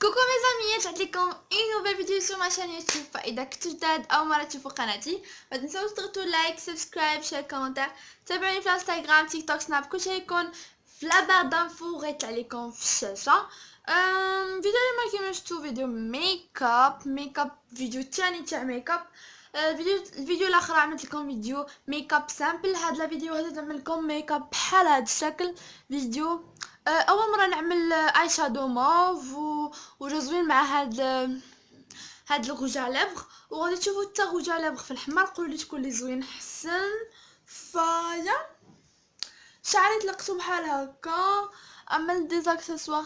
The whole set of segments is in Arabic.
Coucou mes amis, رجعت لكم une nouvelle vidéo sur ma chaîne YouTube. فإذا كنتوا جداد أو مرة تشوفوا قناتي ما تنسوش تضغطوا لايك سبسكرايب شير كومنتار. تابعوني في انستغرام تيك توك سناب كلشي يكون في لا بار دانفو غيطلع لكم في الشاشة. فيديو اليوم كيما شفتوا فيديو ميك اب فيديو تاني تاع ميك اب. الفيديو الاخر عملت لكم فيديو ميك اب سامبل. هاد الفيديو هذا نعمل لكم ميك اب بحال هاد الشكل فيديو. اول مره نعمل اي شادو موف وجا زوين مع هاد الغوج على لافغ، وغادي تشوفوا حتى غوج على لافغ في الحمر قولوا لي شكون اللي زوين حسن. فيا شعري طلقته بحال هكا، عملت دي زاكسسوار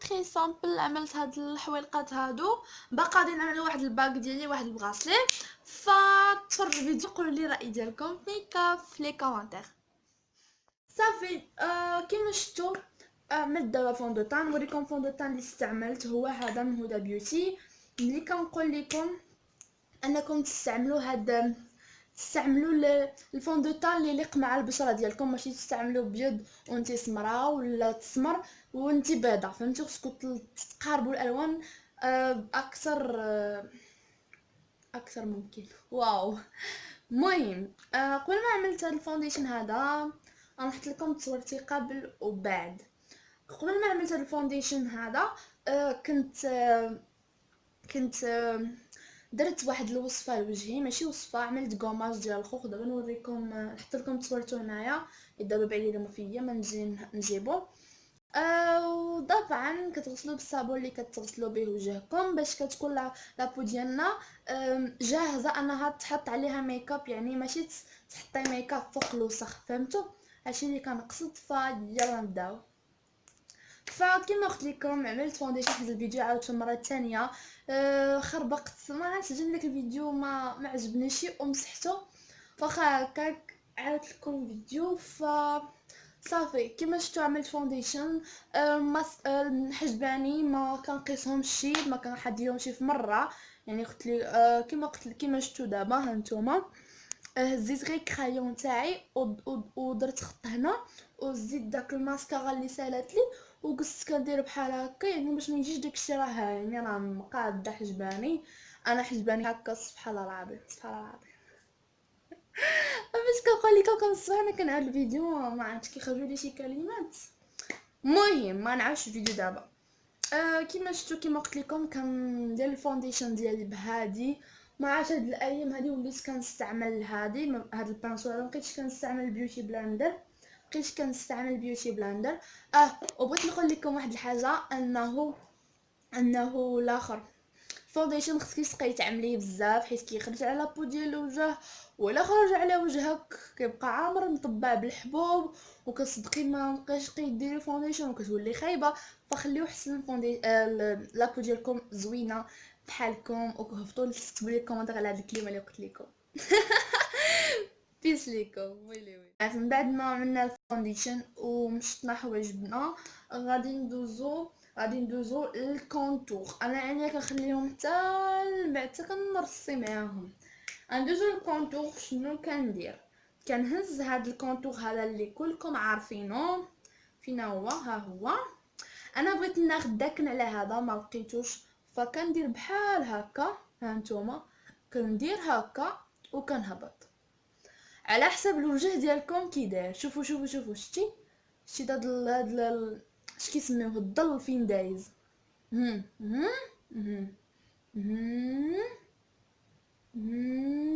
تري سامبل. عملت هاد الحويلقات هادو، باقا غادي نعمل واحد الباك ديالي واحد البغاسلي. فتفرجوا الفيديو قولوا لي الراي ديالكم في ميكاب في لي كومونتير. صافي كيما شفتوا عملت دابا فون دو طان. نوريكم فون دو طان اللي استعملت هو هذا من هدى بيوتي. ملي كنقول لكم انكم تستعملوا الفون دو طان اللي يليق مع البشره ديالكم، ماشي تستعملوا بيض وانتي سمراء ولا تسمر وانتي بيضه، فهمتوا؟ خصكم تقاربوا الالوان اكثر ممكن. واو المهم قبل ما عملت هذا الفونديشن هذا غنحط لكم تصويرتي قبل وبعد. قبل ما عملت هذا الفونديشن هذا كنت درت واحد الوصفه لوجهي، ماشي وصفه، عملت كوماج ديال الخوخ. دابا نوريكم، نحط لكم تصويرته هنايا اذا بعيد ما فيا ما نجي نجيبو. وطبعا كتغسلوا بالصابون اللي كتغسلوا به وجهكم باش كتكون لابو ديالنا جاهزه انها تحط عليها ميكاب، يعني ماشي تحطي ميكاب فوق الوسخ، فهمتوا؟ هادشي اللي كنقصد. فيلا نبداو. فكما قلت لكم عملت فونديشن حيت الفيديو عاودته المره الثانيه. خربقت، ما عرفتش جاني داك الفيديو ما عجبنيش ومسحته، واخا هكاك عاودت لكم فيديو. صافي كما شفتوا عملت فونديشن حجباني، ما كنقيسهمش شي، ما كنحديهمش في مره، يعني قلت لي كما شفتوا دابا ها نتوما. هزيت غير كرايون تاعي ودرت خط هنا، وزيت داك الماسكارا اللي سالات لي وقصت كندير بحال هكا، يعني باش ما يجيش داكشي. يعني راه مقاده حجباني، انا حجباني هكا. سبحان الله العظيم سبحان الله العظيم. باش كنقول لكم كنصح انا كنعاد الفيديو ما عرفتش كيخرجوا لي شي كلمات. المهم ما نعاودش الفيديو دابا. كيما شفتوا كيما قلت لكم كندير الفونديشن ديالي بهادي. ما عرفتش هاد الايام هادي وليت كنستعمل هاد البانسو هذا، مبقيتش كنستعمل البيوتي بلندر، بقيت كنستعمل بيوتي بلندر. وبغيت نقول لكم واحد الحاجه، انه الاخر فونديشن خصك تبقاي تعمليه بزاف حيت كيخرج على لابو ديال الوجه، ولا خرج على وجهك كيبقى عامر مطبع بالحبوب وكتصدقي ما بقاش ديري فونديشن وكتولي خايبه. فخليو حسن لابو ديالكم زوينه بحالكم، وهبطوا تكتبوا لي كومونتير على هاد الكلمه اللي قلت لكم. بيس ليكم ويلي. من بعد ما عملنا الفونديشن ومشطنا حوايجنا غادي ندوزو للكونتور. انا عينيا كنخليهم حتى بعد حتى كنرصي معاهم. غندوزو للكونتور. شنو كندير؟ كنهز هاد الكونتور هذا اللي كلكم عارفينه فين هو. ها هو. انا بغيت ناخذ داكن على هذا ما لقيتوش، فكندير بحال هكا. ها نتوما كندير هكا وكنهبط على حسب الوجه ديالكم كي داير. شوفوا شتي هاد اش كيسميوه الظل فين دايز. هم هم هم هم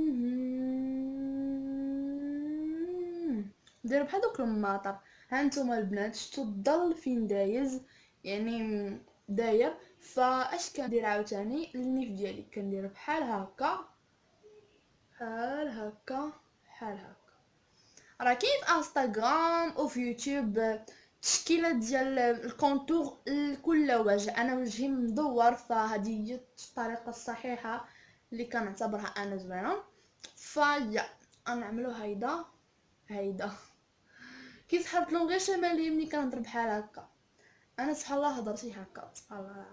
دير بحال دوك الماطر. ها نتوما البنات شفتوا الظل فين دايز، يعني داير. فاش كندير عاوتاني النيف ديالي كندير بحال هكا بحال هكا بحال هكا. راه كاين في انستغرام وفي يوتيوب تشكيله ديال الكونتور لكل وجه. انا وجهي مدور، فهذه هي الطريقه الصحيحه اللي كنعتبرها انا زوينه. فيا غنعملو هيدا كيسحبت لهم غير شماليه ملي كنهضر بحال هكا. انا سبحان الله هضرتي هكا سبحان الله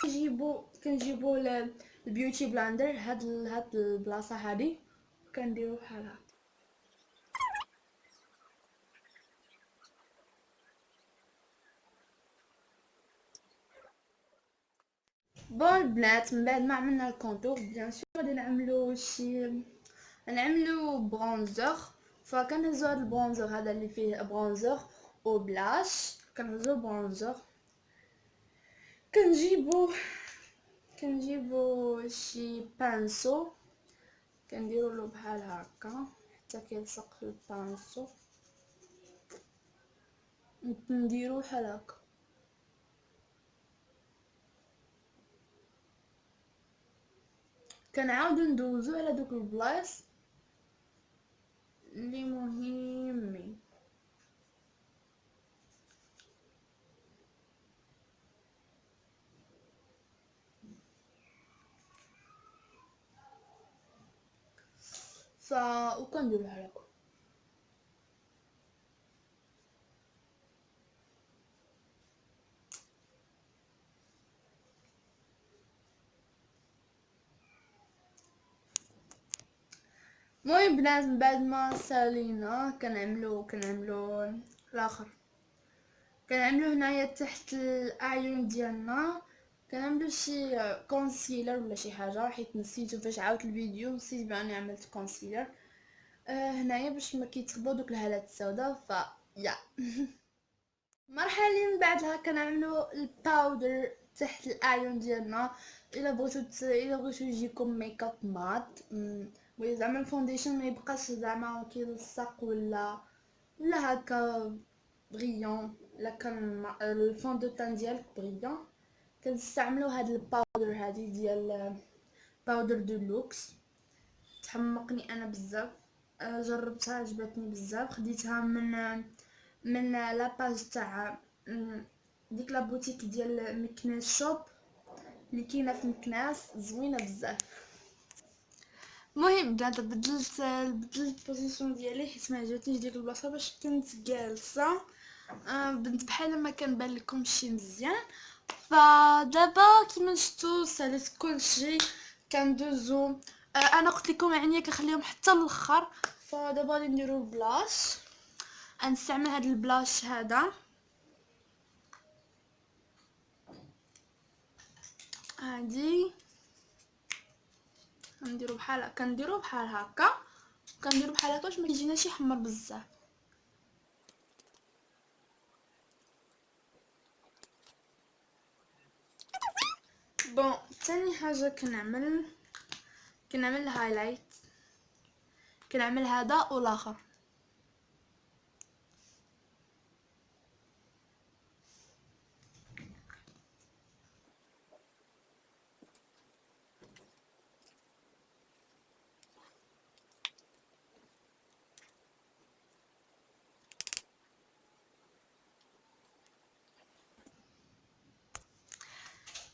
العظيم. كنجيبو البيوتي بلاندر هاد البلاصه هادي كنديرو بحال هكا. بون البنات، من بعد ما عملنا الكونتور بيان سور غادي نعملو برونزر. فكنهزو هاد البرونزر هذا اللي فيه برونزر وبلاش، كنهزو برونزر، كنجيبو شي بانسو، كنديرولو بحال هكا حتى كيلصق في البانسو، نديرو بحال هكا. كنعاودو ندوزو على دوك البلايص اللي مهمين. وكنديرو بحال هكا. المهم بنات، من بعد ما سالينا كنعملو الاخر، كنعملو هنايا تحت الاعين ديالنا، كنعملو شي كونسيلر ولا شي حاجه، حيت نسيتو فاش عاودت الفيديو، نسيت باني عملت كونسيلر هنايا باش ما كيتخباو دوك الهالات السوداء. يا المرحله اللي من بعدها كنعملو الباودر تحت الاعين ديالنا. الا بغيتو يجيكم ميك اب مات، بغيتو زعما الفونديشن ما يبقاش زعما كيلصق ولا هكا بريون، لا كان الفون دو تان ديالك بريون، كنستعملو هاد الباودر هادي ديال باودر دو لوكس. تحمقني انا بزاف، جربتها عجبتني بزاف، خديتها من لاباج تاع ديك لا بوتيك ديال مكناس شوب اللي كاينه في مكناس، زوينه بزاف. المهم بنات، بدلت البوزيسيون ديالي حيت ما عجبتنيش ديك البلاصه باش كنت جالسه. بنت بحال ما كنبان لكم شي مزيان. فدابا كيما شفتوا ساليت كلشي، كندوزو. انا قلت لكم يعني كنخليهم حتى الاخر. فدابا غادي نديرو البلاش، غنستعمل هذا البلاش هذا هادي، كنديرو بحال هكا، كنديرو بحال هكا باش ما يجيناش يحمر بزاف. بون ثاني حاجه كنعمل الهايلايت، كنعمل هذا والاخر.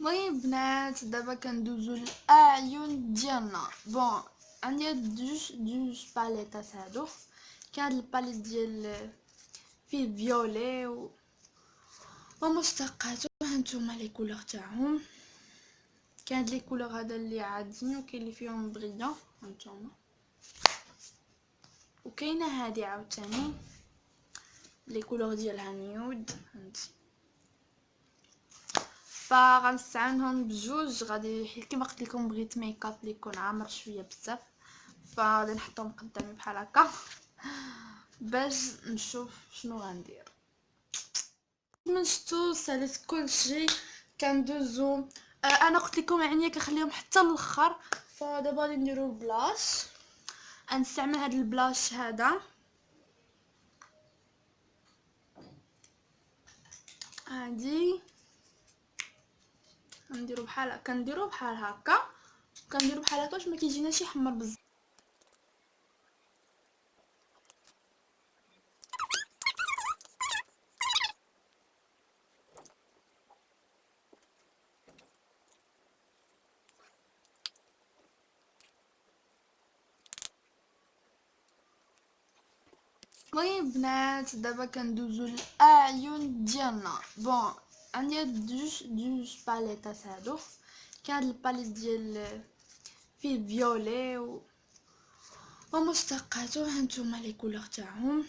المهم بنات، دابا كندوزو الاعين ديالنا. بون عندي هاد جوج باليطات هادو، كاين هاد الباليط ديال فيه فيولي ومشتقاته، هانتوما لي كولور تاعهم. كاين هاد لي كولور هذا اللي عاديين، وكاين اللي فيهم بريون هانتوما، وكاينه هادي عاوتاني لي كولور ديالها نيود هانتي. فغنستعملهم بجوج، غادي حيت كيما قلت لكم بغيت ميك اب اللي يكون عامر شويه بزاف، فغادي نحطهم قدامي بحال هكا باش نشوف شنو غندير. كيما شفتوا ساليت كلشي، كندوزو. انا قلت لكم يعني كنخليهم حتى الاخر. فدابا غادي نديرو البلاش، غنستعمل هذا البلاش هذا هادي، كنديرو بحال هكا، كنديرو بحال هكا باش ما كيجيناش يحمر بزاف. المهم بنات، دابا كندوزو الاعين ديالنا. بون عندي هاد جوج باليطات هادو، كاين هاد الباليط ديال فيه فيولي ومشتقاته، هانتوما لي كولور تاعهم.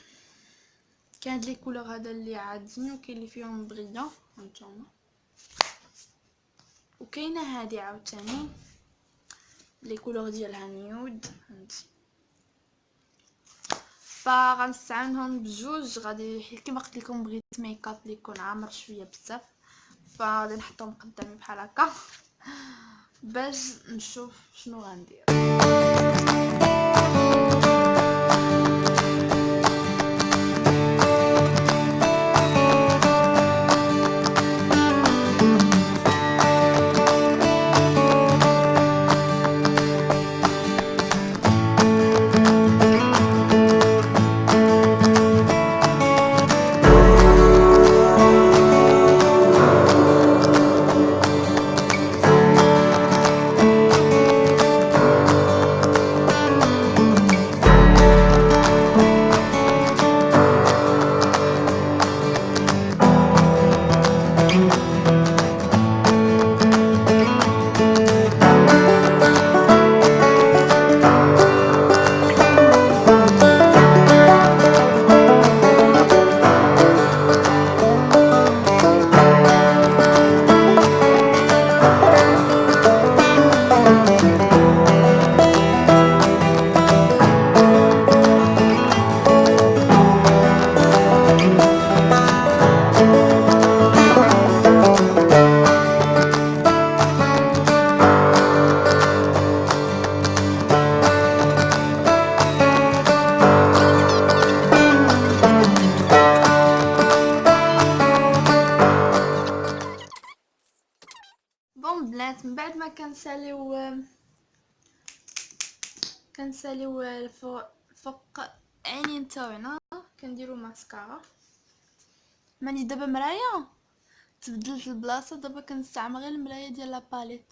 كاين هاد لي كولور هذا اللي عاديين، وكاين اللي فيهم بريون هانتوما، وكاينه هادي عاوتاني لي كولور ديالها نيود فهمتي. فغنستعملهم بجوج. غادي كيما قلت لكم بغيت ميكاب اللي يكون عامر شويه بزاف، فغادي نحطهم قدامي بحال هكا باش نشوف شنو غندير. بون بنات، من بعد ما كنساليو فوق عينين تاعنا كنديرو ماسكارا. ماني دابا مرايه تبدلت البلاصه، دابا كنستعمل غير المرايه ديال لاباليت.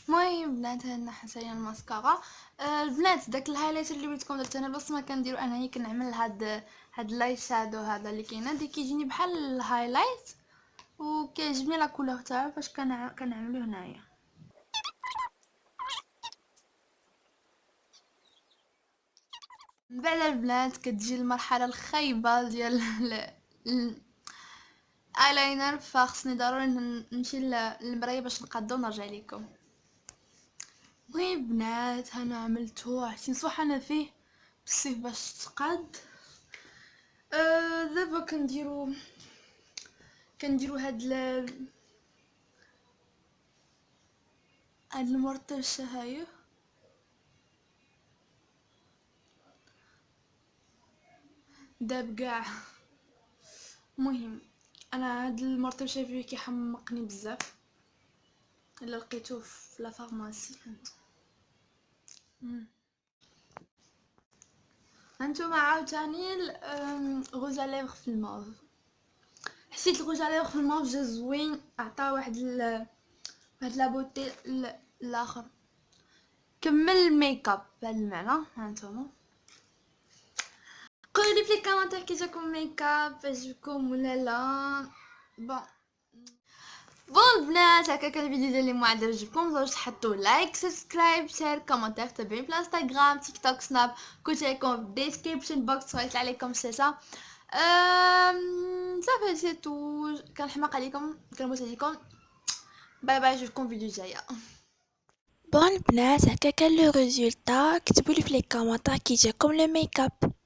المهم بنات، هنا حسينا الماسكارا. البنات داك الهايلايت اللي بغيتكم درت انا، بس ما كنديرو انني كنعمل هاد اللاي شادو هذا اللي كاينه دي، كيجيني بحال الهايلايت وكيعجبني لا كولور تاعو فاش كنعملو هنايا. من بعد البنات كتجي المرحله الخايبه ديال الايلاينر، فخصني ضروري نمشي للمرايه باش نقادو ونرجع لكم. المهم بنات، انا عملتو عرفتي نصوح انا فيه بالسيف باش تقاد. دابا كنديرو هاد المرطشه هاي داب كاع. المهم انا هاد المرطشه فيه كيحمقني بزاف، الا لقيتوه في لا فارماسي فهمت. هانتوما عاوتاني غوز ليفغ في الموف. حسيت الغوز ليفغ في الموف جا زوين، عطا واحد لا بوتي الاخر، كمل الميكاب بهذا المعنى. هانتوما قولوا لي في الكومنتات كي جاكم الميكاب، عجبكم ولا لا. بون البنات، هكا كان الفيديو ديالي اليوم عجبكم، متنساوش تحطوا لايك سبسكرايب شير كومنتير، تابعوني في الانستغرام تيك توك سناب، كلشي رايكم في الديسكريبشن بوكس، ويطلع لكم الشاشه. صافي سي تو، كنحماق عليكم كنبوس عليكم. باي باي، نشوفكم فيديو جايه. بون البنات، هكا كان لو ريزولتا. كتبولي في لي كومونتير كي جاكم لو ميك اب.